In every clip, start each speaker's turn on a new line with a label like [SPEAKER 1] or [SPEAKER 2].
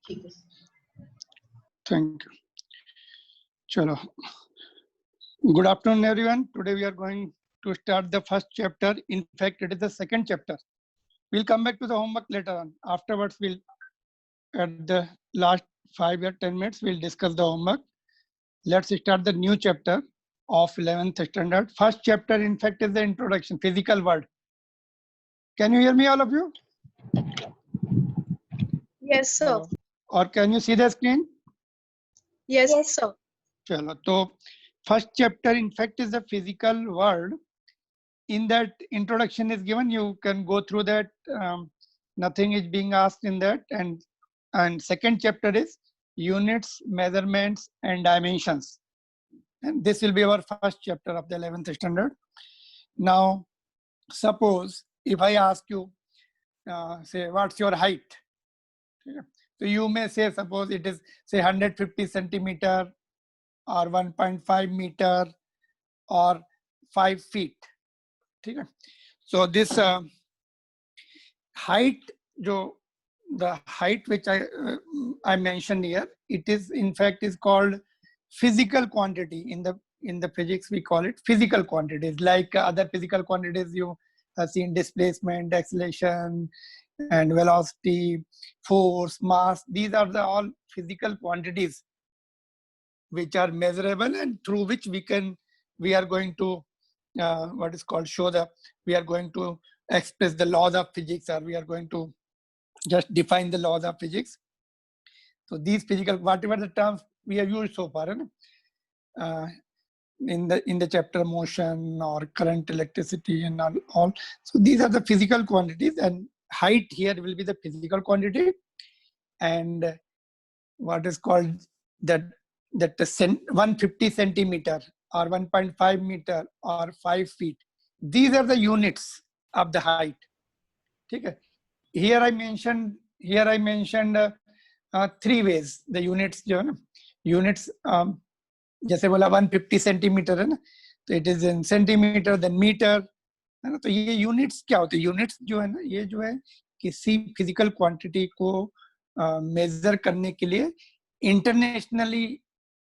[SPEAKER 1] ठीक है।
[SPEAKER 2] Thank you. Chalo. Good afternoon, everyone. Today we are going to start the first chapter. In fact, it is the second chapter. We'll come back to the homework later on. Afterwards, we'll at the last 5 or 10 minutes, we'll discuss the homework. Let's start the new chapter of 11th standard. First chapter, in fact, is the introduction, physical world. Can you hear me, all of you?
[SPEAKER 3] Yes, sir.
[SPEAKER 2] Hello. Or can you see the screen?
[SPEAKER 3] Yes, sir.
[SPEAKER 2] Chalo. So, first chapter, in fact, is the physical world. In that introduction is given, you can go through that. Nothing is being asked in that. And second chapter is units, measurements, and dimensions. And this will be our first chapter of the 11th standard. Now, suppose if I ask you, say, what's your height? So you may say, suppose it is, say, 150 centimeter or 1.5 meter or 5 feet. Okay? So this height, the height which I mentioned here, it is in fact is called physical quantity. In the physics we call it physical quantities. Like other physical quantities you have seen, displacement, acceleration, and velocity, force, mass. These are all physical quantities which are measurable and through which we are going to what is called we are going to express the laws of physics, or we are going to just define the laws of physics. So these physical, whatever the terms we have used so far, in the chapter motion or current, electricity, and all. So these are the physical quantities, and height here will be the physical quantity, and what is called that 150 centimeter or 1.5 meter or 5 feet. These are the units of the height. Okay. Here I mentioned 3 ways the units. Units जैसे बोला 150 centimetre है ना, तो it is in centimetre, then metre, है ना. तो ये units क्या होते हैं? यूनिट्स जो है ना, ये जो है किसी फिजिकल क्वांटिटी को मेजर करने के लिए इंटरनेशनली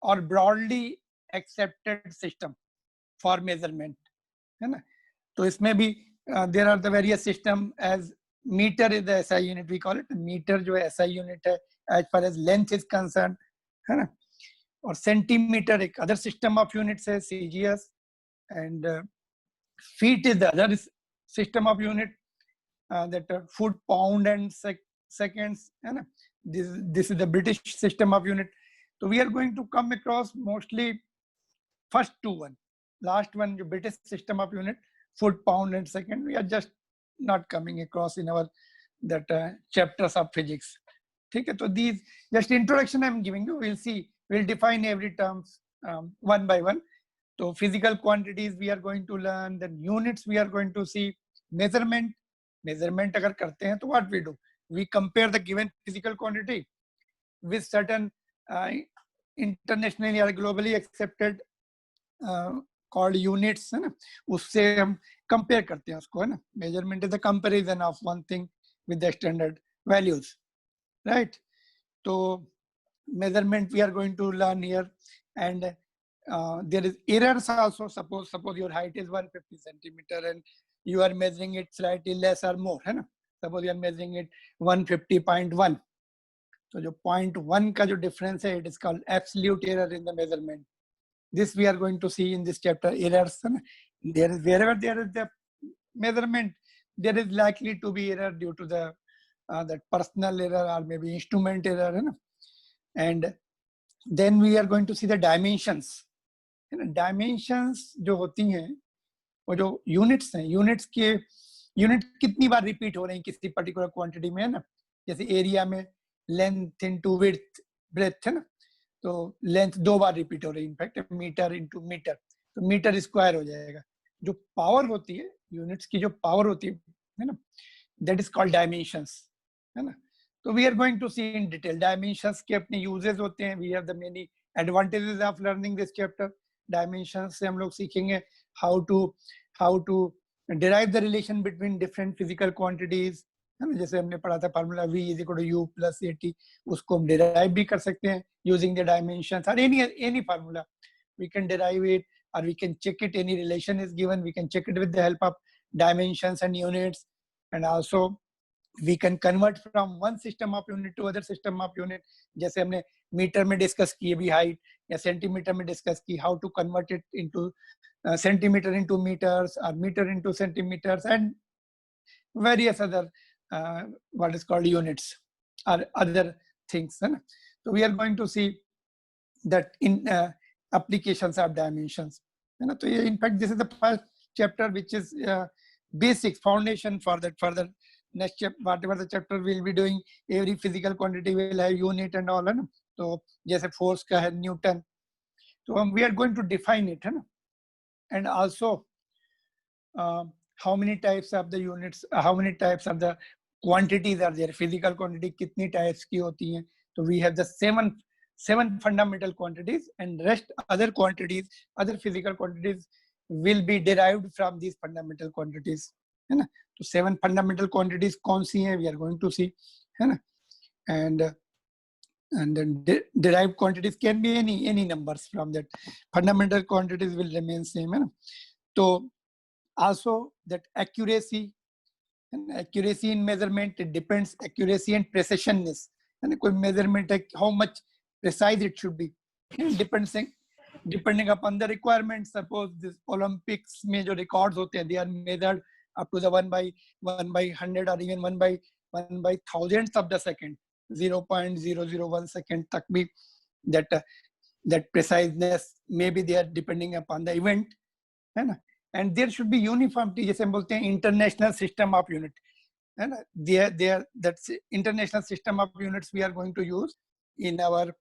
[SPEAKER 2] और broadly accepted system for measurement, है ना. तो इसमें भी there are the various system. As metre is the SI unit, we call it. Metre जो है एसआई यूनिट है as far as length is concerned, है ना. और सेंटीमीटर एक अदर सिस्टम ऑफ यूनिट्स है, CGS. And feet is the other system of unit, that foot, pound and seconds, है ना. This is the British system of unit. तो we are going to come across mostly first 2 one. Last one जो British system of unit, foot, pound and second, we are just not coming across in our that chapters of physics. ठीक है. तो these just introduction I'm giving you. We'll see, we'll define every terms one by one. So physical quantities we are going to learn, then units we are going to see. Measurement अगर करते हैं तो what we do, we compare the given physical quantity with certain internationally or globally accepted called units, है ना. उससे हम compare करते हैं उसको, है ना. Measurement is the comparison of one thing with the standard values, right. तो measurement we are going to learn here. And there is errors also. Suppose your height is 150 centimetre and you are measuring it slightly less और more, है ना. Suppose you are measuring it 150.1. तो जो 0.1 का जो difference है, it is called absolute error in the measurement. This we are going to see in this chapter. Errors, there is, wherever there is the measurement, there is likely to be error due to the that personal error or maybe instrument error, and then we are going to see the dimensions. Dimensions जो होती हैं, वो जो units हैं, unit कितनी बार repeat हो रही हैं किसी particular quantity में, है ना. जैसे area में length into width, breadth, है ना. तो लेंथ 2 बार रिपीट हो रही है. इनफैक्ट मीटर इंटू मीटर, तो मीटर स्क्वायर हो जाएगा. जो पावर होती है यूनिट्स की, जो पावर होती है ना, दैट इज कॉल्ड डायमेंशंस, है ना. तो we are going to see in detail. Dimensions के अपने यूजेस होते हैं. We have the many advantages of learning this chapter. Dimensions से हम लोग सीखेंगे how to derive the relation between different physical quantities, है ना, जैसे हमने पढ़ा था formula v is equal to u plus at, उसको हम डिराइव भी कर सकते हैं यूजिंग द डायमेंशंस और any formula we can derive it or we can check it, any relation is given, we can check it with the help of dimensions and units, and also we can convert from one system of unit to other system of unit. जैसे हमने metre में discuss किए भी height, या centimetre में discuss की how to convert it into centimeter into meters or meter into centimeters and various other what is called units or other things, है ना. So we are going to see that in applications of dimensions, है ना. तो ये in fact this is the first chapter which is basics foundation for that further next chapter whatever the chapter we'll be doing, every physical quantity will have unit and all, है ना. तो जैसे force का है Newton, तो we are going to define it, है ना. And also how many types of the units, how many types of the quantities are there, physical quantity कितनी types की होती हैं. So we have the seven fundamental quantities, and rest other quantities, other physical quantities will be derived from these fundamental quantities, है ना. तो 7 fundamental quantities कौन सी हैं we are going to see, है ना. And then derived quantities can be any numbers from that. Fundamental quantities will remain same, है ना. तो also that accuracy, and accuracy in measurement, it depends accuracy and precisionness, and कोई measurement है how much precise it should be, depending upon the requirements. Suppose this Olympics में जो records होते हैं they are measured up to the 1 by 100 or even 1 by thousandths of the second, 0.001 second तक भी that preciseness maybe they are depending upon the event, है ना. And there should be uniformity, जैसे हम बोलते हैं international system of unit, है ना. That's international system of units we are going to use in our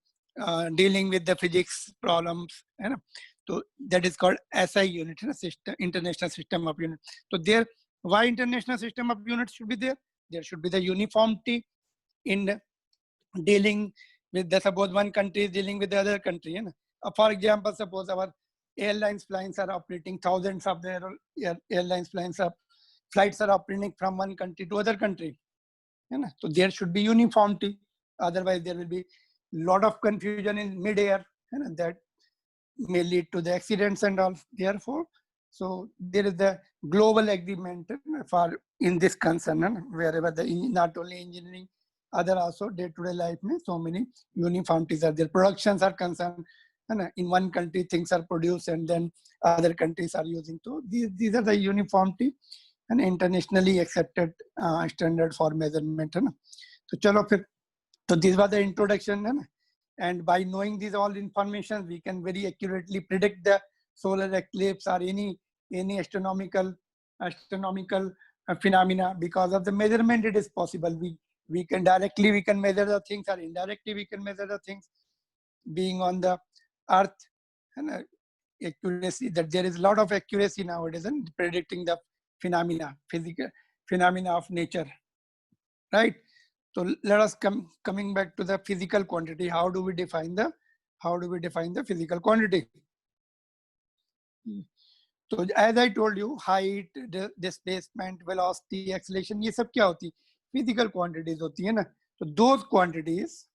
[SPEAKER 2] dealing with the physics problems, है ना. So that is called SI unit, है ना, system, international system of unit. So there, why international system of units should be there? There should be the uniformity in dealing with the, suppose one country is dealing with the other country, है ना. For example, suppose our airlines flights are operating, thousands of their airlines flights are operating from one country to other country, है ना. So there should be uniformity, otherwise there will be lot of confusion in mid-air, है ना, that may lead to the accidents and all. Therefore, so there is the global agreement for in this concern, है ना, wherever the not only engineering, other also day-to-day life में so many uniformities are there. Productions are concerned, and in one country things are produced and then other countries are using. So these are the uniformity and internationally accepted standard for measurement, है ना. तो चलो फिर, so this was the introduction, है ना. And by knowing these all information, we can very accurately predict the solar eclipse or any astronomical phenomena. Because of the measurement, it is possible. We can directly measure the things, or indirectly we can measure the things. Being on the Earth, and accuracy, that there is a lot of accuracy nowadays in predicting the phenomena, physical phenomena of nature, right? So let us coming back to the physical quantity. How do we define the physical quantity? So as I told you, height, displacement, velocity, acceleration, ये सब क्या होती? Physical quantities होती है ना. So those quantities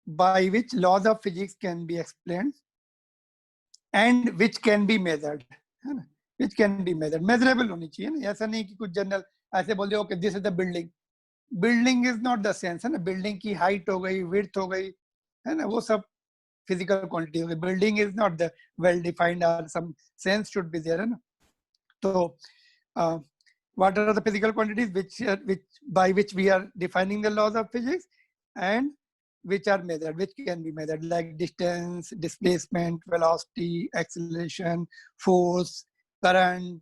[SPEAKER 2] by which laws of physics can be explained and which can be measured, है ना. Which can be measured, measurable होनी चाहिए ना. ऐसा नहीं कि कुछ जनरल ऐसे बोल दे okay this is the building. Building is not the sense, है ना. Building की height हो गई, width हो गई, है ना, वो सब physical quantity हो गई. Building is not the well defined, or some sense should be there, है ना. So what are the physical quantities which by which we are defining the laws of physics and which are measured, which can be measured, like distance, displacement, velocity, acceleration, force, current,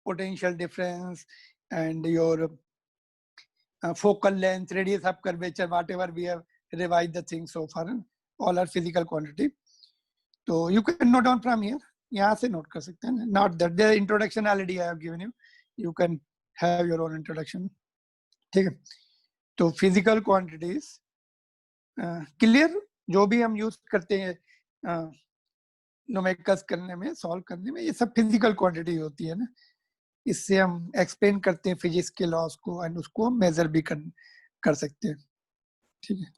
[SPEAKER 2] potential difference, and your focal length, radius of curvature, whatever we have revised the things so far, all are physical quantity. So you can note down from here. यहाँ से note कर सकते हैं. Not that the introduction already I have given you. You can have your own introduction. ठीक है. तो physical quantities clear, जो भी हम use करते हैं numerics करने में, solve करने में, ये सब physical quantity होती है ना. इससे हम एक्सप्लेन करते हैं फिजिक्स के लॉस को एंड उसको मेजर भी कर सकते हैं. ठीक है,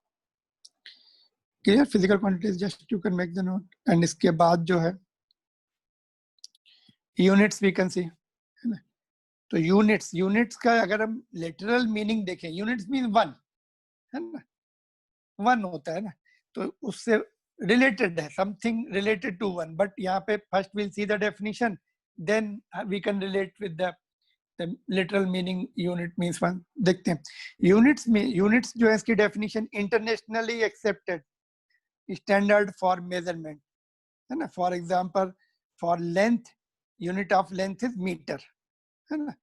[SPEAKER 2] clear. Physical quantities just you can make the note. And इसके बाद जो है यूनिट्स वी कैन सी, है ना. तो यूनिट्स का अगर हम लिटरल मीनिंग देखें, यूनिट्स मीन वन, है ना, वन होता है ना, तो उससे रिलेटेड है, something related to one. But यहाँ पे first will see the definition, then we can relate with the literal meaning. Unit means one. देखते हैं यूनिट्स में, यूनिट्स जो है इसकी definition internationally accepted standard for measurement, है ना. For example for length, unit of length is metre, है ना.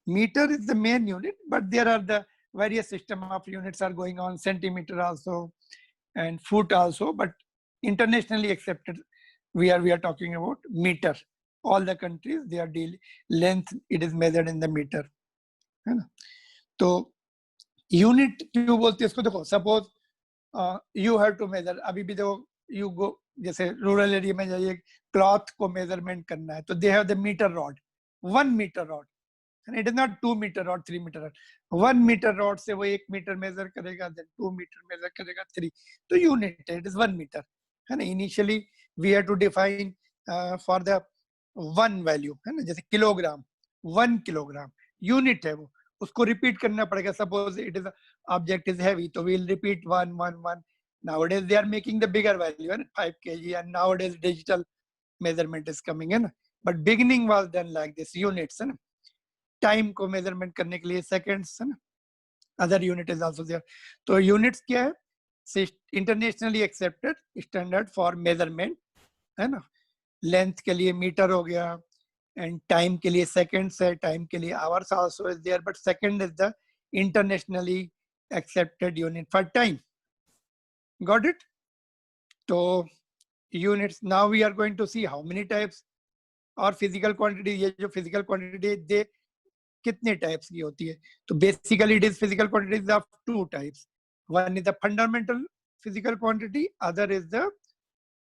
[SPEAKER 2] meter is the main unit, but there are the various system of units are going on, centimeter also and foot also, but internationally accepted we are talking about meter. All the countries they are deal length, it is measured in the meter, है ना. तो unit क्यों बोलते हैं इसको, देखो suppose you have to measure, अभी भी देखो यू गो, जैसे रूरल एरिया में जाइए, क्लॉथ को मेजरमेंट करना है तो they have the metre rod, 1 metre rod, and it is not 2 meter or 3 meter rod. 1 meter rod से वो 1 मीटर मेजर करेगा, then 2 मीटर मेजर करेगा, 3, तो यूनिट है, it is 1 मीटर, है ना. Initially we have to define for the one value, है ना. जैसे किलोग्राम, 1 किलोग्राम यूनिट है, वो उसको रिपीट करना पड़ेगा. Suppose it is object is heavy, तो we'll repeat 1 1 1. nowadays they are making the bigger value, है ना, 5 kg, and nowadays digital measurement is coming, है ना. but beginning was done like this, units, है ना. टाइम को मेजरमेंट करने के लिए सेकंड्स, है ना. Other unit is also there. तो यूनिट्स क्या है, internationally accepted standard for measurement, है ना. लेंथ के लिए मीटर हो गया, एंड टाइम के लिए सेकंड्स है, टाइम के लिए hours also is there, but second is the internationally accepted unit for time. Got it. तो units, now we are going to see how many types और फिजिकल क्वांटिटी. ये जो physical quantity दे कितने types की होती है, तो basically it is physical quantities of 2 types. One is the fundamental physical quantity, other is the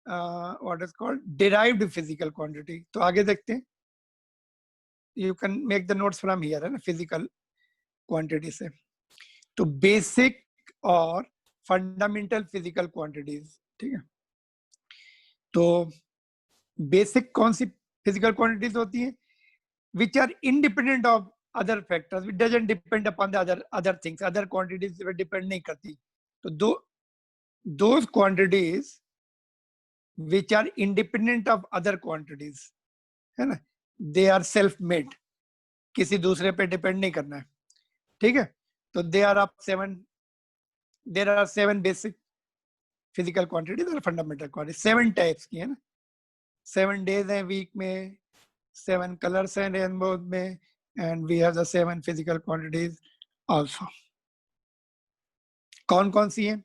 [SPEAKER 2] what is called derived physical quantity. तो आगे देखते हैं, you can make the notes from here, है ना, फिजिकल क्वांटिटी से. तो basic और fundamental physical quantities, ठीक है. तो बेसिक कौन सी फिजिकल क्वांटिटीज होती है, which are independent of other factors, it doesn't depend upon the other things, other quantities पे depend नहीं करती. तो those quantities which are independent of other quantities, है ना, they are self made, किसी दूसरे पे डिपेंड नहीं करना है, ठीक है. तो there are 7 basic physical quantities और fundamental quantities, 7 types की, है ना. 7 days हैं वीक में, 7 colors हैं रेनबो में, and we have the 7 physical quantities also. कौन कौन सी है,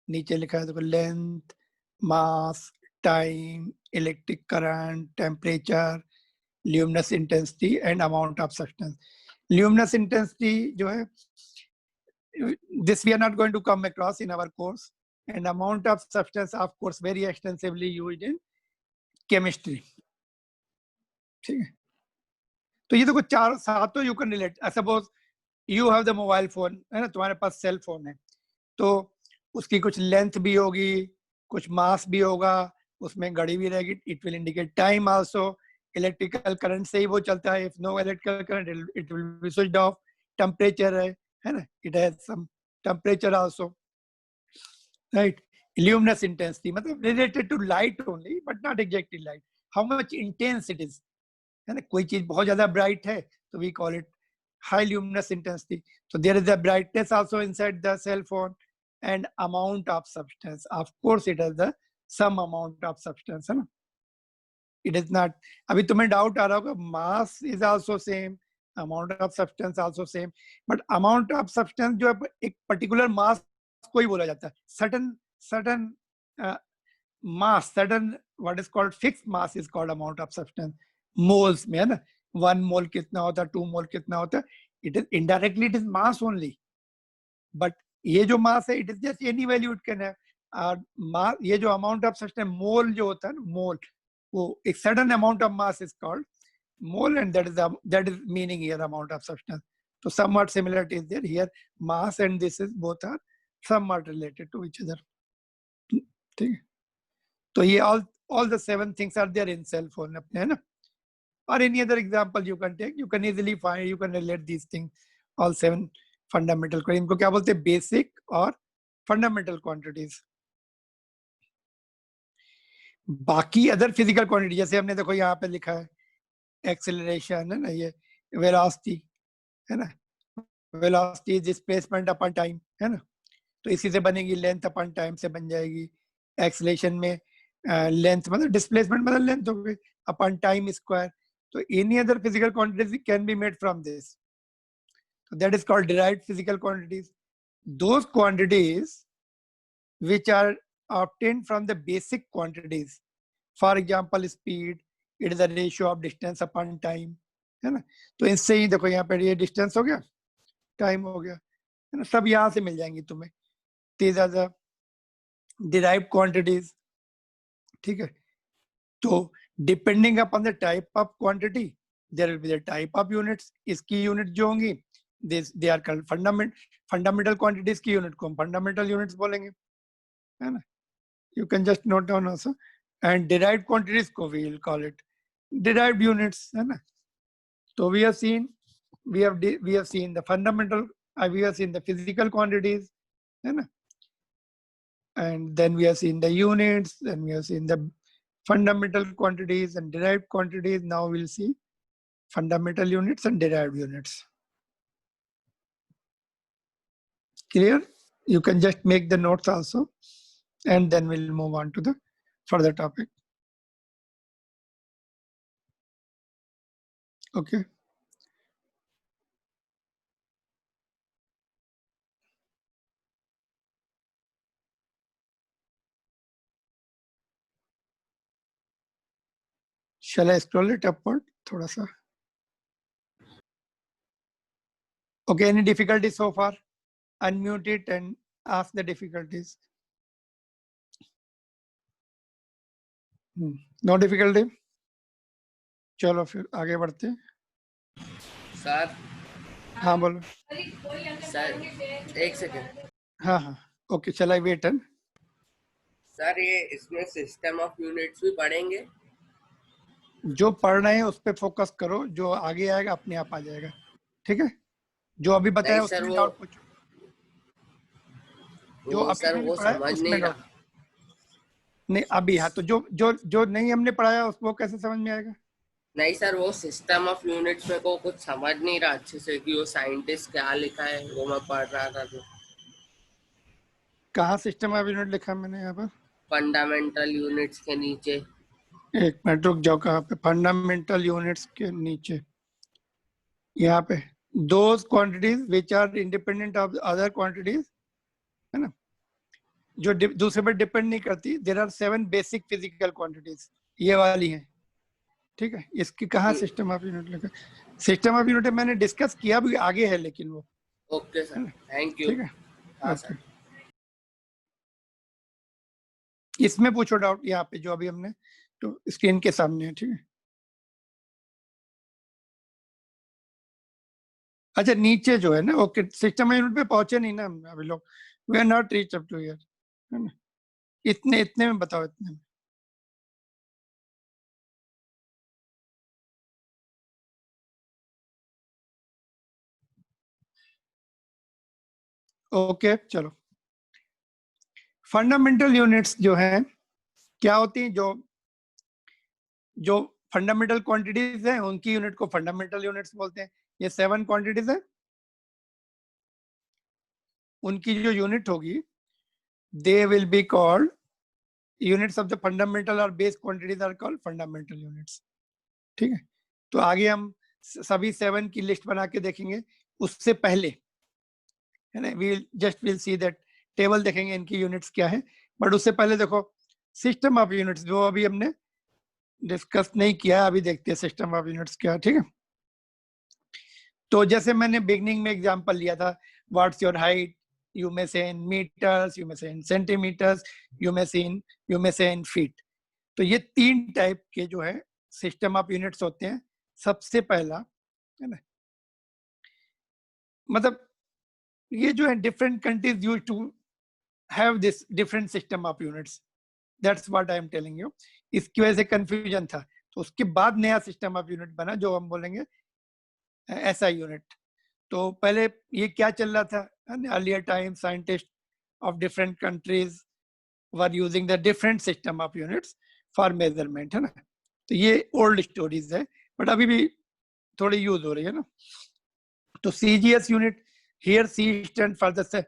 [SPEAKER 2] नीचे लिखा है देखो, length, mass, time, electric current, temperature, luminous intensity and amount of substance. Luminous intensity जो है, this we are not going to come across in our course, and amount of substance of course very extensively used in chemistry, ठीक है. तो ये देखो 4-7 तो you can relate. Suppose you have the mobile phone, है ना, तुम्हारे पास cell phone है, तो उसकी कुछ लेंथ भी होगी, कुछ मास भी होगा, उसमें घड़ी भी रहेगी, it will indicate time also. Electrical current से ही वो चलता है. If no electrical current it will be switched off. Temperature है ना, it has some temperature also, right. Luminous intensity मतलब related to light only, but not exactly light, how much intense it is, है ना. कोई चीज बहुत ज्यादा bright है तो we call it high luminous intensity. So there is a brightness also inside the cell phone and amount of substance. Of course, it has the some amount of substance, है ना. It is not. अभी तुम्हें doubt आ रहा होगा, mass is also same, amount of substance also same, but amount of substance जो है एक particular mass को ही बोला जाता है. Certain mass, certain what is called fixed mass is called amount of substance. Moles में, है ना, 1 mole कितना होता है, 2 mole कितना होता है. It is indirectly it is mass only, but ये जो mass है it is just any value it can have. और ये जो amount of substance मोल जो होता है ना, मोल, वो एक certain amount of mass is called mole, and that is meaning here amount of substance. So somewhat similarity is there here. Mass and this is both are somewhat related to each other. ठीक है, तो ये all the 7 things are there in cell phone अपने, है ना? Or any other example you can take, you can easily find, you can relate these things, all 7 fundamental, इनको क्या बोलते हैं, basic और fundamental quantities. बाकी अदर फिजिकल क्वांटिटी, जैसे हमने देखो यहाँ पे लिखा है एक्सेलरेशन, है ना, ये वेलोसिटी, है ना, वेलोसिटी डिस्प्लेसमेंट अपॉन टाइम, है ना, तो इसी से बनेगी, लेंथ अपॉन टाइम से बन जाएगी. एक्सेलरेशन में लेंथ मतलब डिस्प्लेसमेंट मतलब लेंथ हो गई अपॉन टाइम स्क्वायर. तो any other physical quantities can be made from this. So that is called derived physical quantities. Those quantities which are obtained from the basic quantities, for example speed, it is a ratio of distance upon time, है ना. तो इससे ही देखो यहाँ पे ये distance हो गया, टाइम हो गया, है ना, सब यहाँ से मिल जाएंगी तुम्हें. These are the derived quantities. ठीक है, तो depending upon the type of quantity there will be the type of units. इसकी यूनिट जो होंगी they are called fundamental quantities की यूनिट को हम फंडामेंटल यूनिट्स बोलेंगे, है ना. You can just note down also. And derived quantities को we will call it derived units, है ना. तो we have seen the fundamental, we have seen the physical quantities, है ना, and then we have seen the units, then we have seen the fundamental quantities and derived quantities. Now we'll see fundamental units and derived units. Clear? You can just make the notes also, and then we'll move on to the further topic. Okay. Shall I scroll it upward? Thoda sa. Okay, any difficulties so far? Unmute it and ask the difficulties. No difficulty? चलो फिर आगे बढ़ते हैं.
[SPEAKER 1] Sir.
[SPEAKER 2] हाँ बोलो.
[SPEAKER 1] Sir एक second.
[SPEAKER 2] हाँ हाँ ओके, चल आई वेट.
[SPEAKER 1] सर ये इसमें सिस्टम ऑफ यूनिट्स भी पढ़ेंगे?
[SPEAKER 2] जो पढ़ रहे हैं उस पर फोकस करो, जो आगे आएगा अपने आप आ जाएगा. ठीक है, जो अभी बताया उसमें डाउट पूछो. जो अभी
[SPEAKER 1] सर वो समझ नहीं रहा.
[SPEAKER 2] नहीं अभी, हाँ, तो जो जो जो नहीं हमने पढ़ाया उसको कैसे समझ में आएगा?
[SPEAKER 1] नहीं सर, वो सिस्टम ऑफ यूनिट्स में को कुछ समझ नहीं रहा अच्छे से कि वो साइंटिस्ट क्या लिखा है, वो मैं पढ़ रहा था. तो
[SPEAKER 2] कहाँ सिस्टम ऑफ यूनिट लिखा मैंने यहाँ पर?
[SPEAKER 1] फंडामेंटल यूनिट्स के नीचे.
[SPEAKER 2] एक मिनट रुक जाओ, कहाँ पे? फंडामेंटल यूनिट्स के नीचे यहाँ पे those quantities which are independent of other quantities, है ना, जो दूसरे पर डिपेंड नहीं करती. There are 7 basic physical quantities, ये वाली हैं. ठीक है, इसकी कहाँ सिस्टम ऑफ यूनिट लिखा? सिस्टम ऑफ यूनिट मैंने डिस्कस किया भी आगे है, लेकिन वो.
[SPEAKER 1] Okay sir, thank you.
[SPEAKER 2] ठीक है,
[SPEAKER 1] हाँ सर.
[SPEAKER 2] इसमें पूछो डाउट यहाँ पे जो अभी हमने तो स्क्रीन के सामने है. ठीक है, अच्छा नीचे जो है ना, ओके, सिस्टम यूनिट पे पहुंचे नहीं ना हम अभी लोग. We are not reach up to here, है ना. इतने में बताओ, इतने में. ओके चलो. फंडामेंटल यूनिट्स जो हैं क्या होती हैं? जो फंडामेंटल क्वांटिटीज हैं उनकी यूनिट को फंडामेंटल यूनिट्स बोलते हैं. ये 7 क्वांटिटीज है, उनकी जो यूनिट होगी they will be called units of the fundamental और base quantities are called fundamental units. ठीक है, तो आगे हम सभी 7 की लिस्ट बना के देखेंगे. उससे पहले, है ना, विल सी दैट टेबल देखेंगे इनकी यूनिट्स क्या है. बट उससे पहले देखो सिस्टम ऑफ यूनिट्स जो अभी हमने डिस्कस नहीं किया, अभी देखते हैं सिस्टम ऑफ यूनिट्स क्या है. ठीक है, तो जैसे मैंने बिगनिंग में एग्जांपल लिया था, what's your height, you may से इन मीटर्स, यू मे से इन सेंटीमीटर्स, यू मे से इन फीट. तो ये 3 टाइप के जो है सिस्टम ऑफ यूनिट्स होते हैं. सबसे पहला, है ना, मतलब ये जो है different countries use to have this different system of units, that's what I am telling you. इसकी वजह से कंफ्यूजन था, तो उसके बाद नया सिस्टम ऑफ यूनिट बना जो हम बोलेंगे एसआई यूनिट। तो पहले ये क्या चल रहा था, earlier time scientist of different countries were using the different system of units for measurement, है ना। तो ये ओल्ड स्टोरीज है, बट अभी भी थोड़ी यूज हो रही है ना। तो CGS unit, here C stand for the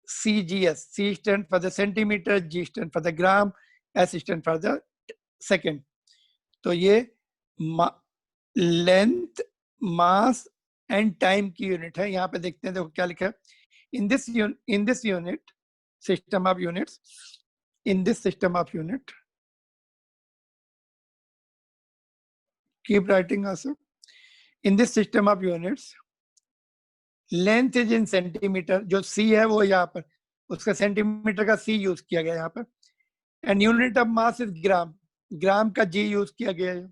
[SPEAKER 2] CGS, C stand for the centimeter, G stand for the gram, S stand for the second. तो ये लेंथ, मास एंड टाइम की यूनिट है। यहाँ पे देखते हैं, देखो क्या लिखा है, in this unit system of units, in this system of unit, keep writing also, in this system of units length is in centimetre, जो सी है वो यहाँ पर उसका सेंटीमीटर का सी यूज किया गया यहाँ पर, and unit of mass is gram, gram का जी यूज किया गया है,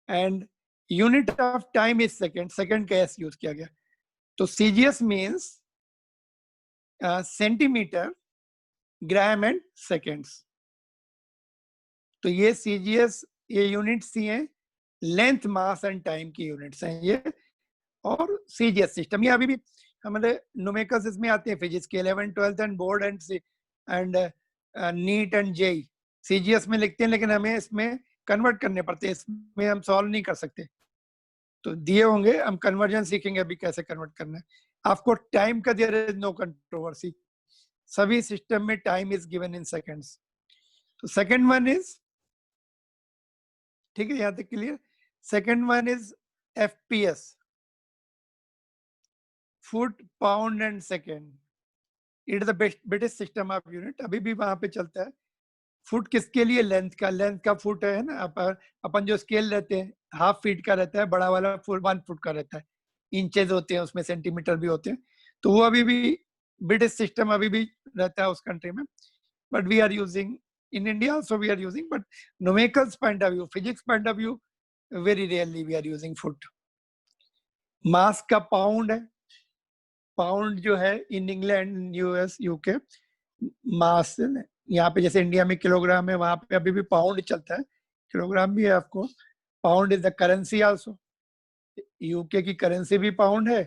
[SPEAKER 2] and unit of time is second, second का एस यूज किया गया। तो CGS means centimetre, gram and seconds. तो ये सीजीएस, ये यूनिट्स ही हैं, लेंथ, मास एंड टाइम की यूनिट्स हैं ये। और सीजीएस सिस्टम ये अभी भी हमारे न्यूमेरिकल्स इसमें आते हैं, फिजिक्स के 11th 12th and board and NEET and JEE CGS में लिखते हैं, लेकिन हमें इसमें कन्वर्ट करने पड़ते हैं, इसमें हम सॉल्व नहीं कर सकते। तो दिए होंगे, हम कन्वर्जन सीखेंगे अभी कैसे कन्वर्ट करना है। आपको टाइम का देयर इज नो कंट्रोवर्सी, सभी सिस्टम में time is given in seconds. तो सेकंड वन इज, ठीक है, यहां तक clear. Second one is FPS, foot, pound and second. It is the British system of unit, अभी भी वहां पे चलता है। फुट किसके लिए, लेंथ का, लेंथ का फुट है ना। अपन जो स्केल रहते हैं हाफ फीट का रहता है, बड़ा वाला फुट 1 फुट का रहता है, इंचेस होते हैं उसमें, सेंटीमीटर भी होते हैं। तो वो अभी भी ब्रिटिश सिस्टम अभी भी रहता है उस कंट्री में, but we are using in India also, we are using, but numericals point of view, physics point of view, very rarely we are using foot. Mass का पाउंड है, पाउंड जो है in England, US, UK, mass यहाँ पे जैसे India में kilogram है, वहां पे अभी भी पाउंड चलता है, किलोग्राम भी है आपको। Pound is the currency also, UK की करेंसी भी पाउंड है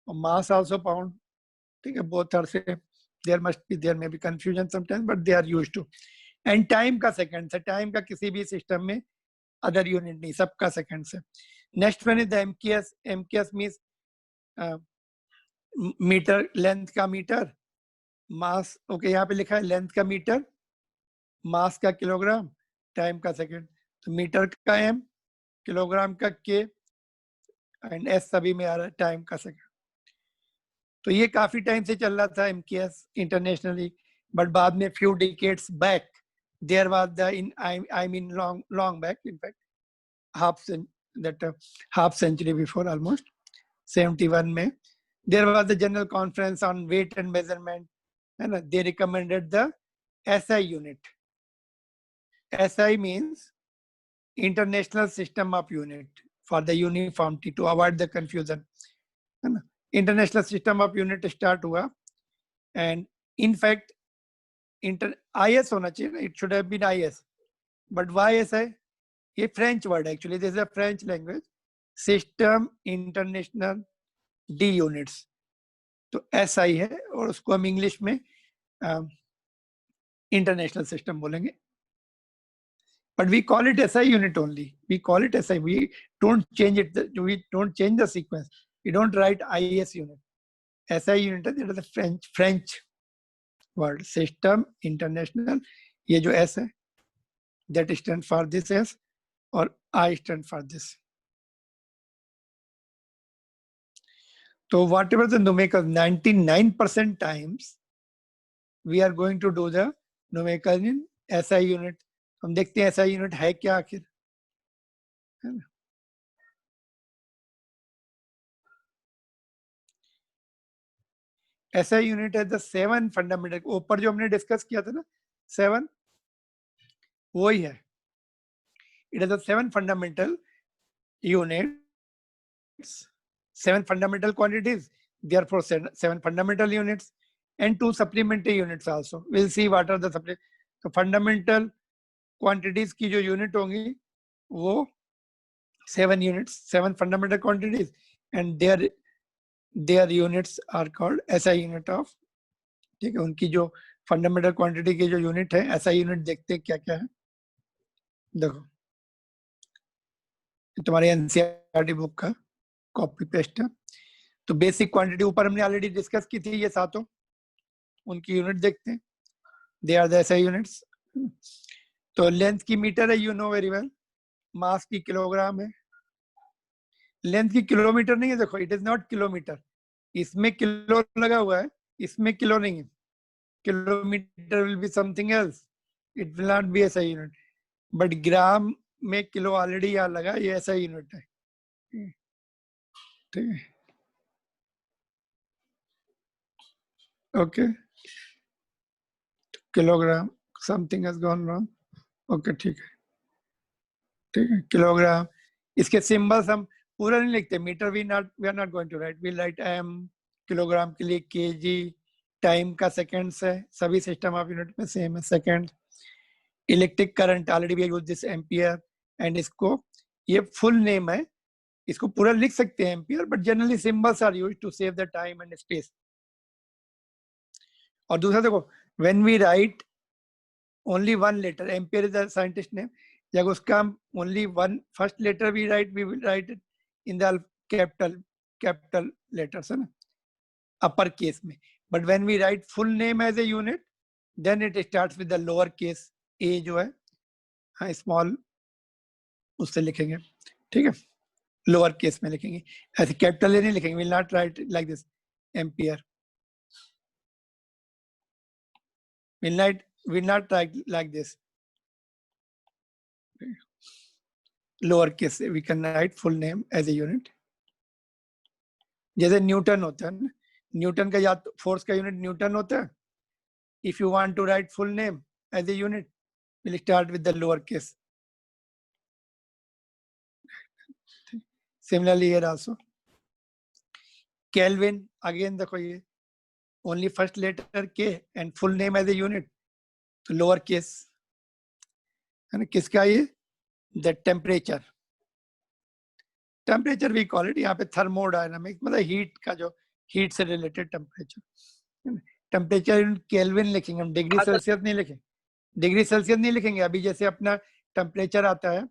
[SPEAKER 2] और मास आल्सो पाउंड, ठीक है। Both are same, there may be confusion sometimes, but they are used to. And time का सेकंड से, टाइम का किसी भी सिस्टम में अदर यूनिट नहीं, सबका सेकंड से। Next one is the MKS, MKS means metre, length का मीटर, मास, ओके, यहाँ पे लिखा है लेंथ का मीटर, मास का किलोग्राम, टाइम का सेकंड। तो मीटर का एम, किलोग्राम का के, एंड एस सभी में आ रहा है, टाइम का सेकंड। तो ये काफी टाइम से चल रहा था एमकेएस इंटरनेशनली, बट बाद में few decades back there was the, in I mean long back, in fact half century before, almost 71 में, there was the general conference on weight and measurement, and they recommended the SI unit. SI means International System of Unit, for the uniformity, to avoid the confusion. International System of Unit start हुआ, and in fact IS होना चाहिए, it should have been IS, but why SI? ये French word actually, this is a French language, System International D units, तो SI है, और उसको हम English में इंटरनेशनल सिस्टम बोलेंगे, but we call it SI unit only, we call it SI, we don't change it, we don't change the sequence, we don't write IS unit. SI unit है, that is French word, system international, ये जो S है that stand for this S, और I stand for this. So whatever the numerical, 99% times we are going to do the numerical in SI unit. हम देखते हैं SI unit है क्या आखिर, है ना। SI unit है the 7 fundamental, ऊपर जो हमने डिस्कस किया था ना 7, वही है। It is the 7 fundamental units, 7 fundamental quantities, therefore 7 fundamental units, and 2 supplementary units also. We'll see what are the so fundamental quantities की जो unit होंगी वो 7 units, 7 fundamental quantities, and their units are called SI unit of, ठीक है, उनकी जो fundamental quantity की जो यूनिट है ऐसा यूनिट देखते हैं क्या क्या है। देखो तुम्हारे एनसीईआरटी बुक का कॉपी पेस्ट है। तो बेसिक क्वांटिटी ऊपर हमने ऑलरेडी डिस्कस की थी, ये सातों, उनकी यूनिट देखते हैं, they are the SI units. तो लेंथ की मीटर है, you know very well, mass की किलोग्राम है, लेंथ की किलोमीटर नहीं है, देखो इट इज नॉट किलोमीटर, इसमें किलो लगा हुआ है, इसमें किलो नहीं है, kilometre will be something else, it will not be SI unit, but gram में किलो ऑलरेडी यहाँ लगा, ये एसआई यूनिट है, ठीक है, okay, kilogram, something has gone wrong, okay ठीक है, ठीक है, किलोग्राम, इसके सिंबल्स हम पूरा नहीं लिखते, metre we are not going to write, we write M, kilogram के लिए केजी, टाइम का सेकंड्स है, सभी सिस्टम ऑफ यूनिट में सेम है, second, electric current already we use this ampere, and इसको ये फुल नेम है, इसको पूरा लिख सकते हैं ampere, but generally symbols are used to save the time and space. और दूसरा देखो, when we write only one letter, ampere is the scientist name, जब उसका only one first letter we will write it in the capital letters, है ना, upper case में, but when we write full name as a unit, then it starts with the lower case a जो है, हाँ small, उससे लिखेंगे, ठीक है, लोअर केस में लिखेंगे, ऐसे कैपिटल ए नहीं लिखेंगे, will not right like this ampere, will not write like this, lower case we can write full name as a unit, जैसे न्यूटन होता है ना, न्यूटन का या फोर्स का यूनिट न्यूटन होता है, if you want to write full name as a unit, we'll start with the lower case, similarly here also, Kelvin, again देखो ये only first letter K and full name as a unit, तो lower case, है ना, किसका ये, the temperature, temperature we call it, यहाँ पे thermodynamic मतलब हीट का, जो हीट से related temperature, temperature in kelvin लिखेंगे हम, डिग्री सेल्सियस नहीं लिखेंगे, डिग्री सेल्सियस नहीं लिखेंगे, अभी जैसे अपना टेम्परेचर आता है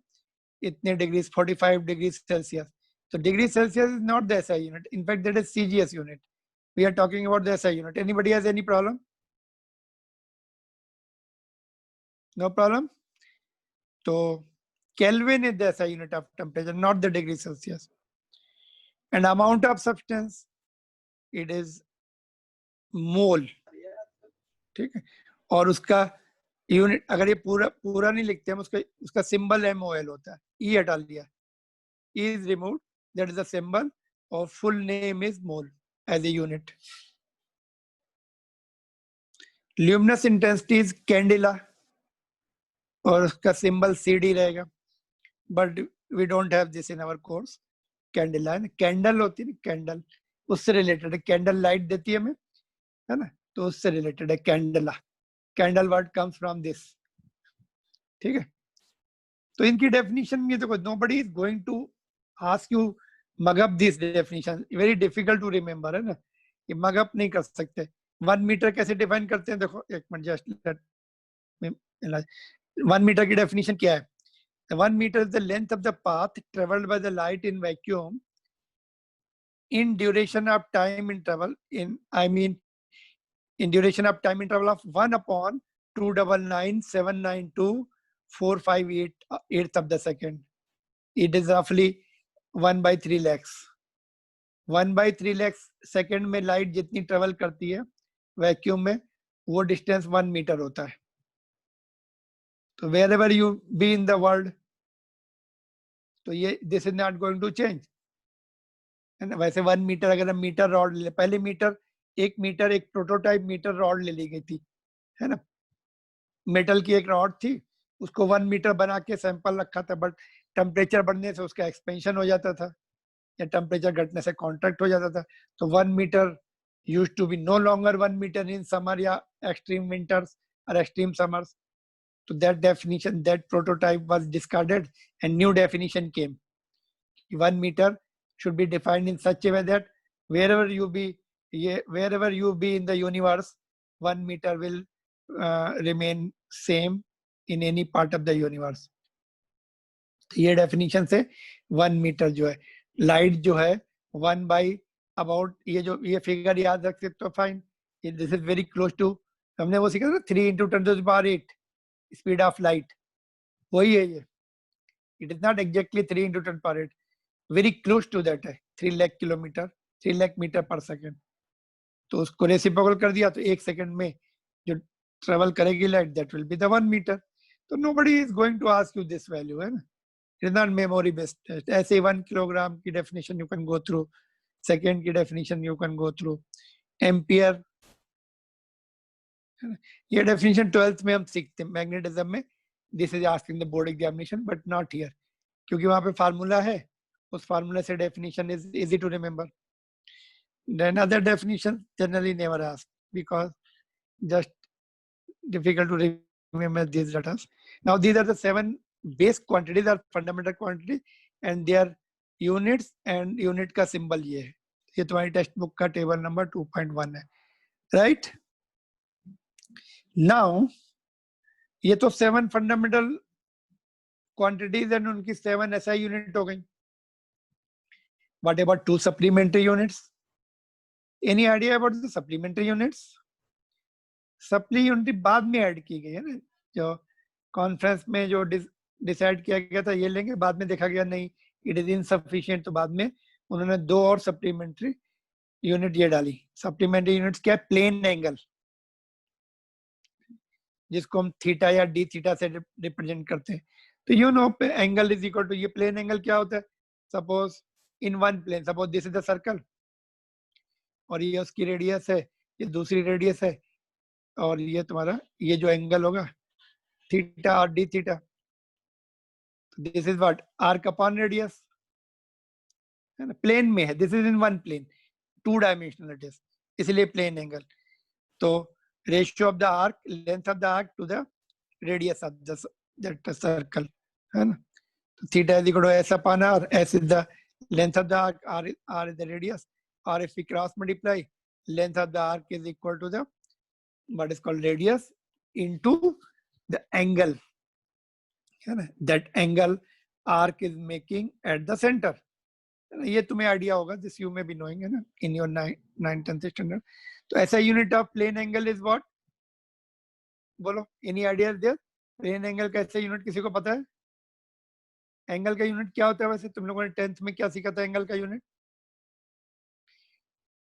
[SPEAKER 2] इतने डिग्री, 45 डिग्री सेल्सियस, तो degree Celsius is not the SI unit, in fact that is CGS unit, we are talking about the SI unit, anybody has any problem? No problem. तो Kelvin is the SI unit of temperature, not the degree Celsius. And amount of substance, it is mole, ठीक है, और उसका unit, अगर ये पूरा नहीं लिखते हम, उसका सिंबल MOL होता है, E हटा लिया, E is removed, that is the symbol, or full name is mole as a unit. Luminous intensity is candela, और उसका सिंबल CD रहेगा, but we don't have this in our course, candela है ना, candle होती है ना, candle उससे related है, कैंडल लाइट देती है हमें, है ना, तो उससे रिलेटेड है candela, candle word comes from this, ठीक है। तो इनकी डेफिनेशन में देखो, nobody is going to ask you mug up this definition, very difficult to remember, है ना, ये मग अप नहीं कर सकते। 1 मीटर कैसे डिफाइन करते हैं, देखो एक मिनट, जस्ट लेट 1 मीटर की डेफिनेशन क्या है, 1 meter is the length of the path traveled by the light in vacuum in duration of time interval, in duration of time interval of 1 upon 299,792,458 of the second. It is roughly 1/3 lakhs. 1/3 lakhs second में light जितनी travel करती है vacuum में, वो distance 1 metre होता है। तो wherever you be in the world, तो ये this is not going to change, है ना। वैसे 1 मीटर, अगर हम मीटर रॉड ले, पहले मीटर 1 मीटर एक प्रोटोटाइप मीटर रॉड ले ली गई थी, है ना, मेटल की एक रॉड थी, उसको 1 मीटर बना के सैंपल रखा था, बट टेम्परेचर बढ़ने से उसका एक्सपेंशन हो जाता था या टेम्परेचर घटने से कॉन्ट्रैक्ट हो जाता था. तो 1 meter used to be no longer 1 meter in summer या extreme winters or extreme summers. So that definition, that prototype was discarded and new definition came. 1 meter should be defined in such a way that wherever you be in the universe, 1 meter will remain same in any part of the universe. ये definition से 1 meter जो है, light जो है 1/about, ये figure याद रख सकते हो, fine. This is very close to, हमने वो सीखा था 3 × 10⁸ स्पीड ऑफ लाइट, वही है ये. It is not exactly 3 × 10⁸, very close to that है. 3 lakh kilometre, 3 lakh metre per second. तो उसको रेसिप्रोकल कर दिया तो 1 सेकेंड में जो ट्रेवल करेगी light, that will be the 1 meter. तो nobody is going to ask you this value, है ना. It is not memory based test. ऐसे 1 kilogram की definition you can go through, second की definition you can go through, ampere. ये definition 12th में हम सीखते हैं magnetism में. This is asking the board examination but not here, क्योंकि वहाँ पे फार्मूला है, उस फार्मूला से definition is easy to remember. Then other definition generally never asked because just difficult to remember these data. Now these are the 7 base quantities or fundamental quantity and their units, and unit का symbol ये है. ये तुम्हारी text book का table number 2.1 है, right. Now ये तो 7 fundamental quantities and उनकी 7 SI यूनिट हो गई. What about 2 supplementary units? Any idea about the supplementary units? Supply unit बाद में ऐड की गई है ना, जो कॉन्फ्रेंस में जो डिसाइड किया गया था ये लेंगे, बाद में देखा गया नहीं इट इज इनसफिशिएंट, तो बाद में उन्होंने 2 और सप्लीमेंट्री यूनिट ये डाली. सप्लीमेंट्री यूनिट्स क्या है? प्लेन एंगल, जिसको हम थीटा या डी थीटा से रिप्रेजेंट करते हैं. तो you know angle is equal to, ये प्लेन एंगल क्या होता है? Suppose in one plane, suppose this is the circle और ये उसकी रेडियस है, ये दूसरी रेडियस है, और ये तुम्हारा ये जो एंगल होगा थीटा और D theta, this is what? Arc upon radius, है ना. प्लेन में है, this is in one plane, 2 dimensional it is, इसलिए प्लेन एंगल. तो ratio of the arc, length of the arc to the radius of the circle, है ना. तो theta is equal to S upon R, S is the length of the arc, R is the radius, और if we cross multiply, length of the arc is equal to the what is called radius into the angle, है ना. that angle arc is making at the center. ये तुम्हें idea होगा, this you may be knowing, है ना, in your 9th 10th standard. तो ऐसा unit of plane angle is what? बोलो, any idea there? Plane angle का ऐसा यूनिट किसी को पता है? एंगल का यूनिट क्या होता है वैसे? तुम लोगों ने 10th में क्या सीखा था? एंगल का यूनिट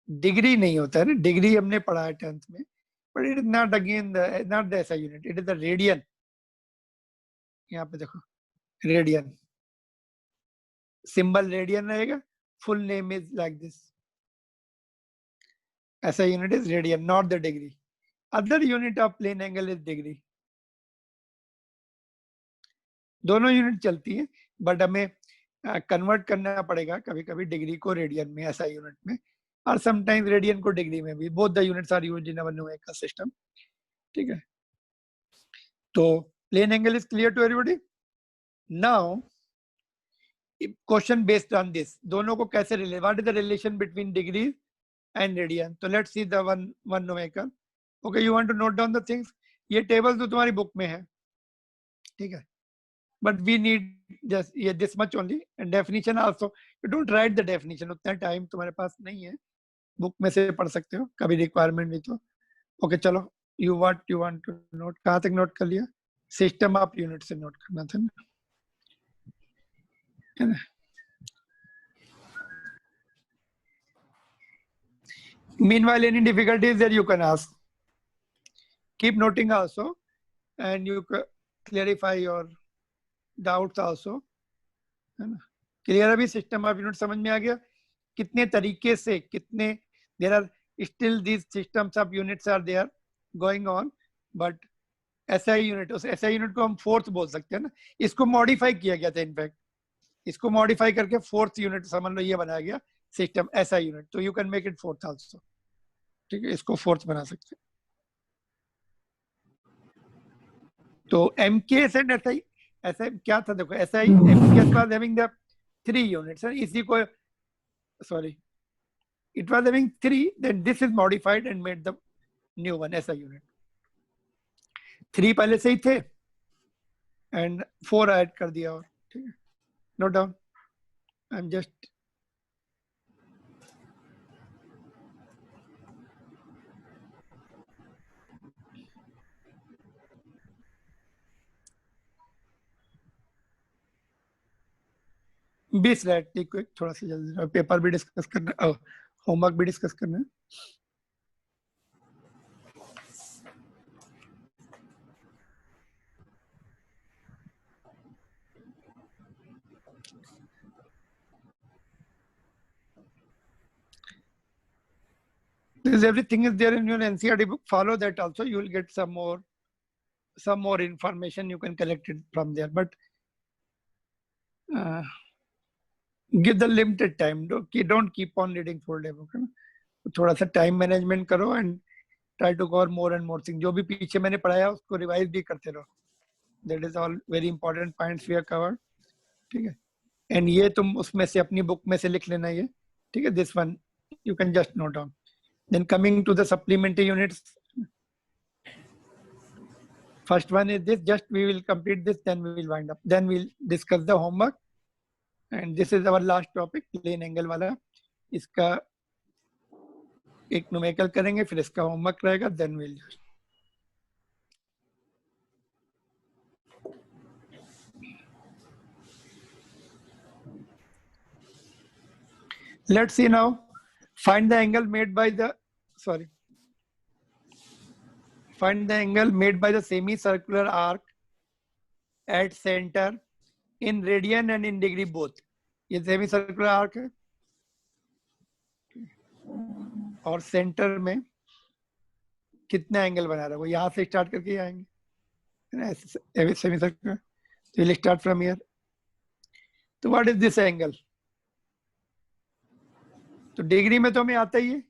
[SPEAKER 2] डिग्री नहीं होता है ना, डिग्री हमने पढ़ा है 10th में, but it is not again not the SI unit, it is the radian. यहाँ पे देखो रेडियन, सिंबल रेडियन रहेगा, full name is like this. SI unit is radian, not the degree. Other unit of plane angle is degree. दोनों unit चलती है, but हमें convert करना पड़ेगा कभी कभी डिग्री को रेडियन में, SI यूनिट में, और समटाइम्स रेडियन को डिग्री में भी. Both the units are used in our numerical system, ठीक है. तो plane angle is clear to everybody. Now question based on this, दोनों को कैसे relate, what is the relation between degree and radian? तो let's see the one numerical. Okay, you want to note down the things. ये table तो तुम्हारी book में है, ठीक है, but we need just this much only, and definition also you don't write the definition, उतना time तुम्हारे पास नहीं है, बुक में से पढ़ सकते हो कभी रिक्वायरमेंट नहीं तो. ओके चलो, you want to नोट, कहाँ तक नोट कर लिया? सिस्टम ऑफ यूनिट से नोट करना था ना, है ना. Meanwhile, any difficulties that you can ask, keep noting also, and you clarify your doubts also, है ना. क्लियर? अभी सिस्टम ऑफ यूनिट समझ में आ गया कितने तरीके से, कितने there are still these systems of units are there going on, but SI unit, उस SI यूनिट को हम फोर्थ बोल सकते हैं ना. इसको मॉडिफाई किया गया था इनफैक्ट, इसको मॉडिफाई करके फोर्थ यूनिट समझ लो ये बनाया गया सिस्टम ऐसा यूनिट, तो you can make it fourth also, ठीक है, इसको फोर्थ बना सकते हैं। तो एमकेएस एंड एसआई, ऐसा क्या था देखो, SI MKS was having the 3 units, इसी को sorry it was having 3, then this is modified and made the new one SI unit. 3 पहले से ही थे and 4 ऐड कर दिया, और ठीक है, note down, I am just बीस मिनट ठीक है, थोड़ा सा जल्दी, पेपर भी डिस्कस करना है, होमवर्क भी डिस्कस करना है। This everything is there in your NCERT book. Follow that also. You will get some more information. You can collect it from there. But give the limited time. Don't keep on reading full day book. थोड़ा सा time management करो and try to cover more and more things. जो भी पीछे मैंने पढ़ाया उसको revise भी करते रहो. That is all very important points we have covered. ठीक है. And ये तुम उसमें से अपनी बुक में से लिख लेना ये. ठीक है. This one you can just note down. Then coming to the supplementary units, first one is this, just we will complete this, then we will wind up, then we'll discuss the homework, and this is our last topic, plane angle वाला. इसका एक numerical करेंगे, फिर इसका homework रहेगा, then we'll let's see now. Find the angle made by the find the angle made by the semicircular arc at center in radian and in degree both. ये semicircular arc है और centre में कितना angle बना रहा है, वो यहाँ से स्टार्ट करके आएंगे सेमीसर्कुलर. तो we'll start from here. तो what is this angle? तो डिग्री में तो हमें आता ही है,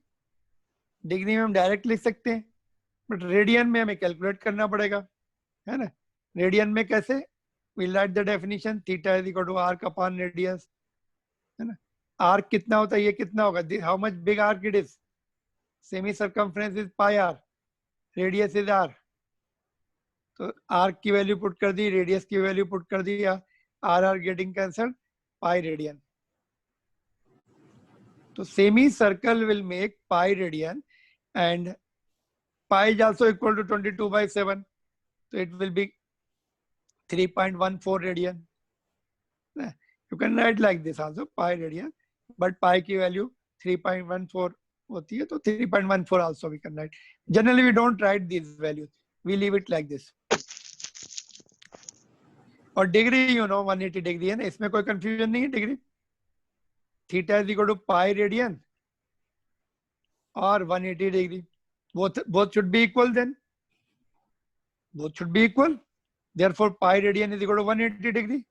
[SPEAKER 2] डिग्री में हम डायरेक्ट लिख सकते हैं, बट रेडियन में हमें कैलकुलेट करना पड़ेगा, है ना. रेडियन में कैसे, we'll write the definition, theta is equal to arc upon radius, है ना. आर्क कितना होता है, ये कितना होगा, how much big arc it is, semi circumference is pi r, radius is r. तो आर्क की वैल्यू पुट कर दी, रेडियस की वैल्यू पुट कर दी, r getting cancelled, pi radian. तो semi circle will make pi radian and pi is also equal to 22/7, so it will be 3.14 radian. You can write like this also, pi radian, but pi की value 3.14 होती है, तो 3.14 also we can write. Generally we don't write these values, we leave it like this. और degree you know 180 degree है ना, इसमें कोई confusion नहीं है. Degree theta is equal to pi radian or 180 degree. Both should be equal then. Both should be equal. Therefore, pi radian is equal to 180 degree.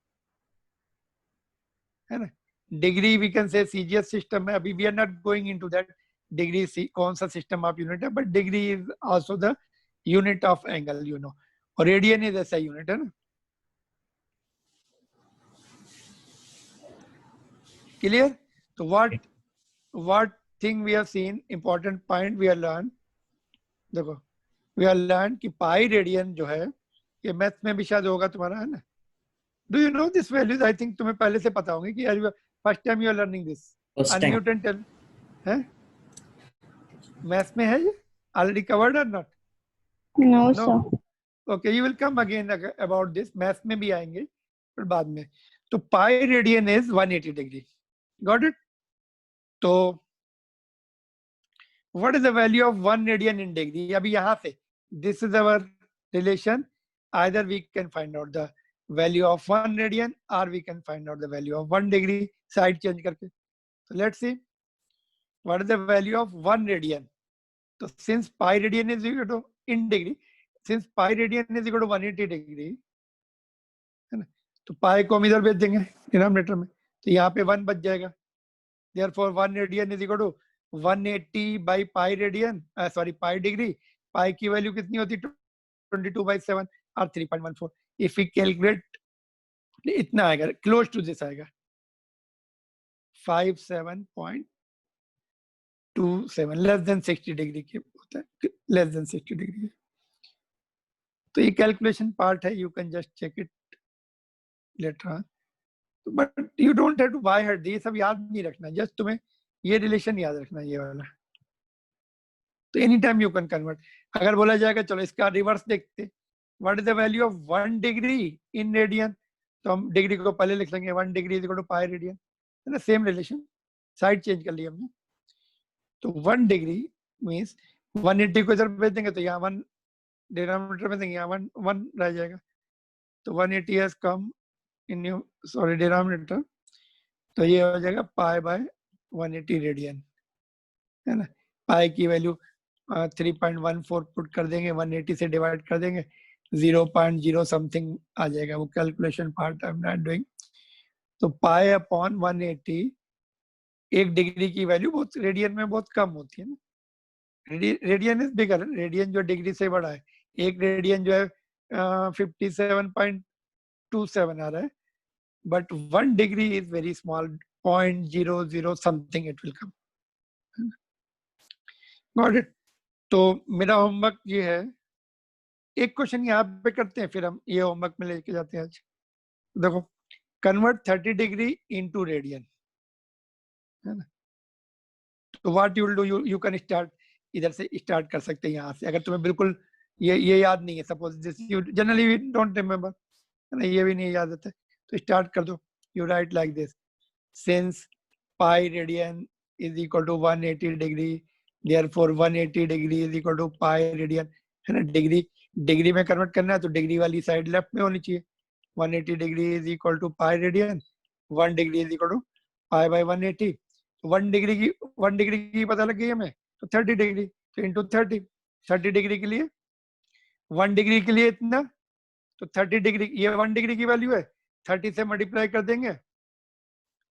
[SPEAKER 2] है ना. Degree we can say CGS system है. अभी we are not going into that. Degree कौन सा system आप unit है, but degree is also the unit of angle, you know. और radian is ऐसा unit है ना. Clear? So what thing we have seen, important point we have learned. देखो, we have learned कि pi radian जो है, ये मैथ में भी शायद होगा तुम्हारा, है ना. Do you know this values? I think तुम्हें पहले से पता होंगे कि first time you are learning this. Unmute and tell. है? मैथ में है ये? Already covered or not?
[SPEAKER 4] No, sir.
[SPEAKER 2] Okay, you will come again about this. Math में भी आएंगे, पर बाद में. तो pi radian is 180 degree. Got it? तो what is the value of 1 radian in degree? अभी यहाँ से, this is our relation. Either we can find out the value of 1 radian or we can find out the value of 1 degree. Side change करके. So let's see. What is the value of 1 radian? So since pi radian is equal to in degree, since pi radian is equal to 180 degree, तो पाई को हम इधर भेज देंगे denominator में, तो यहाँ पे 1 बच जाएगा। Therefore 1 radian is equal to 180 by pi radian, sorry pi degree. Pi की वैल्यू कितनी होती है 22/7 और 3.14। इफ वी कैलकुलेट इतना आएगा, क्लोज टू दिस आएगा 57.27, लेस देन 60 डिग्री के होता है, लेस देन 60 डिग्री। तो ये कैलकुलेशन पार्ट है, you can just check it later on, but you don't have to by heart, ये सब याद नहीं रखना, जस्ट तुम्हें ये रिलेशन याद रखना ये वाला। तो any time you can convert. अगर बोला जाएगा चलो इसका रिवर्स देखते, what is the value of 1 degree in radian, तो हम डिग्री को पहले लिख लेंगे 1 degree is equal to pi radian, है ना, सेम रिलेशन, साइड चेंज कर लिया हमने। तो 1 डिग्री मीन्स 180 को इधर भेज देंगे तो यहाँ 1 डिनोमिनेटर में देंगे, यहाँ 1 रह जाएगा, तो 180 has come in sorry denominator, तो ये हो जाएगा पाई बाय 180 रेडियन, है ना। पाई की वैल्यू 3.14 पुट कर देंगे, 180 से डिवाइड कर देंगे, 0.0 समथिंग आ जाएगा, वो calculation part I am not doing. तो पाई अपॉन 180, 1 डिग्री की वैल्यू बहुत रेडियन में बहुत कम होती है ना, रेडियन इज बिगर, रेडियन जो डिग्री से बड़ा है, एक रेडियन जो है 57.27 आ रहा है, but 1 degree is very small, 0.00 something it will come. Got it. तो मेरा होमवर्क ये है, एक क्वेश्चन यहाँ पे करते हैं, फिर हम ये होमवर्क में लेके जाते हैं आज। देखो, कन्वर्ट 30 डिग्री इनटू रेडियन, है ना। तो what you will do, you can start, इधर से स्टार्ट कर सकते हैं यहाँ से, अगर तुम्हें बिल्कुल ये याद नहीं है, suppose this you generally don't remember, है ना, ये भी नहीं याद आता है, तो स्टार्ट कर दो। You write like this, since pi radian is equal to 180 degree, therefore 180 degree is equal to pi radian, है ना। डिग्री में कन्वर्ट करना है तो डिग्री वाली साइड लेफ्ट में होनी चाहिए। 180 degree is equal to pi radian, 1 degree is equal to pi by 180। 1 degree की पता लग गई हमें, तो 30 डिग्री, तो इंटू 30 डिग्री के लिए 1 डिग्री के लिए इतना, तो 30 डिग्री, ये 1 डिग्री की वैल्यू है, 30 से मल्टीप्लाई कर देंगे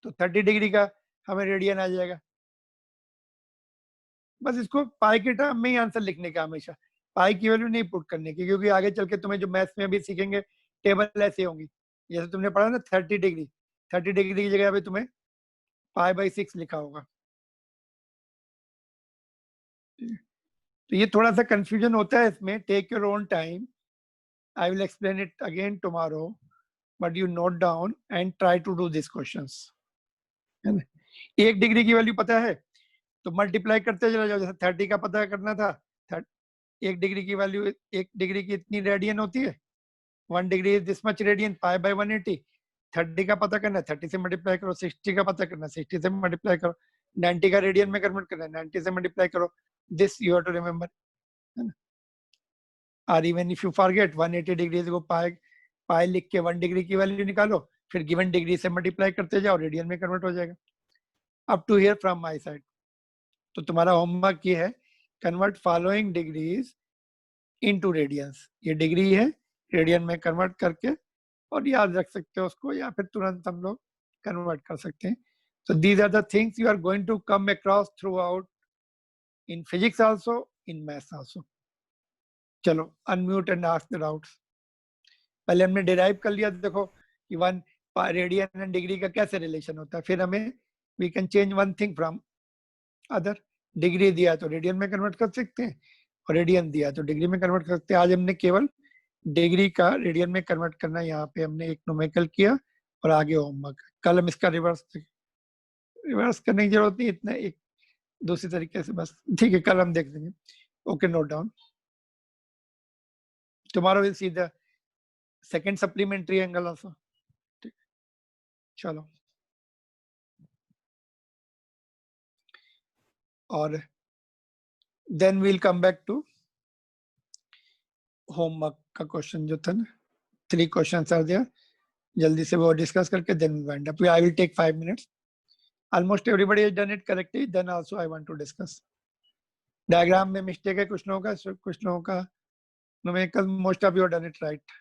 [SPEAKER 2] तो 30 डिग्री का हमें रेडियन आ जाएगा। बस इसको पाई के टर्म में ही आंसर लिखने का, हमेशा पाई की वैल्यू नहीं पुट करने की, क्योंकि आगे चल के तुम्हें जो मैथ्स में भी सीखेंगे टेबल ऐसे होंगी, जैसे तुमने पढ़ा ना 30 डिग्री, 30 डिग्री की जगह पे तुम्हें पाई बाई 6 लिखा होगा। तो ये थोड़ा सा कंफ्यूजन होता है इसमें, take your own time, I will explain it again tomorrow, but you note down and try to do this questions, है ना। 1 डिग्री की वैल्यू पता है तो मल्टीप्लाई करते चला जाओ, जैसे 30 का पता करना था, 1 डिग्री की वैल्यू, 1 डिग्री की इतनी रेडियन होती है, 1 degree is this much radian, pi by 180। 30 का पता करना है, 30 से मल्टीप्लाई करो, 60 का पता करना है, 60 से मल्टीप्लाई करो, 90 का रेडियन में कन्वर्ट करना है, 90 से मल्टीप्लाई करो, this you have to remember, है ना। और even if you forget 180 degree को पाई लिख के 1 डिग्री की वैल्यू निकालो, फिर गिवन डिग्री से मल्टीप्लाई करते जाओ, रेडियन में कन्वर्ट हो जाएगा। Up to here from my side. तो तुम्हारा होमवर्क ये है, convert following degrees into radians, ये डिग्री है, रेडियन में कन्वर्ट करके, और याद रख सकते हो उसको, या फिर तुरंत हम लोग कन्वर्ट कर सकते हैं। So these are the things you are going to come across throughout in physics also, in maths also. चलो unmute and ask the doubts. पहले हमने डिराइव कर लिया, देखो कि 1 रेडियन एंड डिग्री का कैसे रिलेशन होता है, फिर हमें we can change one thing from other, degree दिया तो रेडियन में कन्वर्ट कर सकते हैं, और रेडियन दिया तो डिग्री में कन्वर्ट कर सकते हैं। आज हमने केवल डिग्री का रेडियन में कन्वर्ट करना, यहाँ पे हमने एक न्यूमेरिकल किया, और आगे होमवर्क, कल हम इसका रिवर्स करने की जरूरत नहीं, इतना एक दूसरी तरीके से बस, ठीक है, कल हम देख लेंगे। Okay, note down. Tomorrow will see the second supplementary angle also. ठीक, चलो, और then we'll come back to homework का क्वेश्चन जो था ना, 3 क्वेश्चंस आर देयर, जल्दी से वो डिस्कस करके then wind up. I will take 5 minutes. Almost everybody has done it correctly. Then also I want to discuss. Diagram में mistake है कुछ लोगों का numerical, most of you have done it right.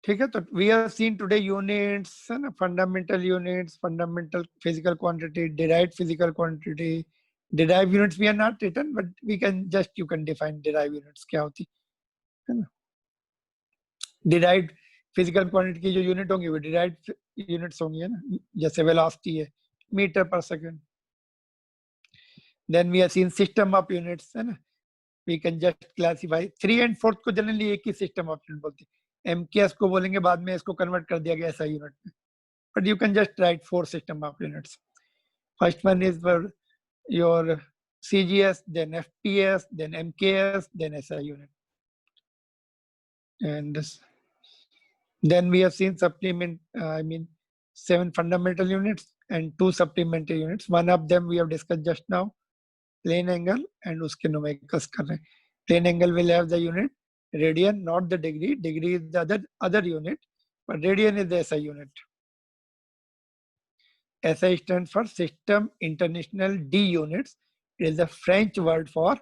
[SPEAKER 2] ठीक है, तो we have seen today units है ना, fundamental units, fundamental physical quantity, derived physical quantity, derived units we are not written but we can just you can define derived units क्या होती है ना। Derived physical quantity की जो unit होंगी वो डिराइव्ड यूनिट्स होंगी है ना, जैसे वेलोसिटी है मीटर पर second. Then we have seen system of units है ना, we can just classify 3 and 4 को जनरली एक ही सिस्टम ऑफ यूनिट बोलते हैं, एमकेएस को बोलेंगे बाद में इसको कन्वर्ट कर दिया गया ऐसा यूनिट में, but you can just write 4 system of units. First one is for your CGS, then FPS, then MKS, then SI unit. And then we have seen supplement, 7 fundamental units and 2 supplementary units. One of them we have discussed just now, plane angle, and uske numericals kar rahe. Plane angle will have the unit radian, not the degree. Degree is the other unit, but radian is the SI unit. SI stands for System International D Units. It is a French word for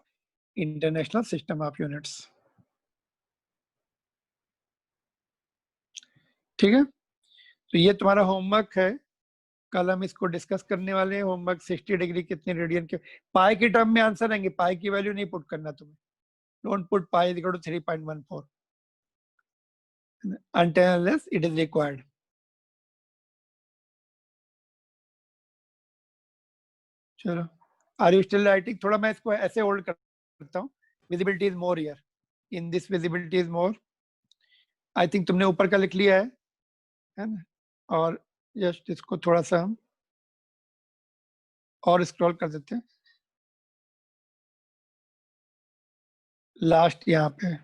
[SPEAKER 2] International System of Units. ठीक है, तो ये तुम्हारा homework है, कल हम इसको discuss करने वाले हैं। होमवर्क 60 डिग्री कितने रेडियन के, पाई के टर्म में आंसर आएंगे, पाई की वैल्यू नहीं पुट करना तुम्हें, don't put pi equal to 3.14 until unless it is required. चलो, आर यू स्टिल राइटिंग? थोड़ा मैं इसको ऐसे होल्ड करता हूँ, visibility is more here, in this visibility is more. I think तुमने ऊपर का लिख लिया है ना, और जस्ट इसको थोड़ा सा हम और स्क्रॉल कर देते हैं, लास्ट यहाँ पे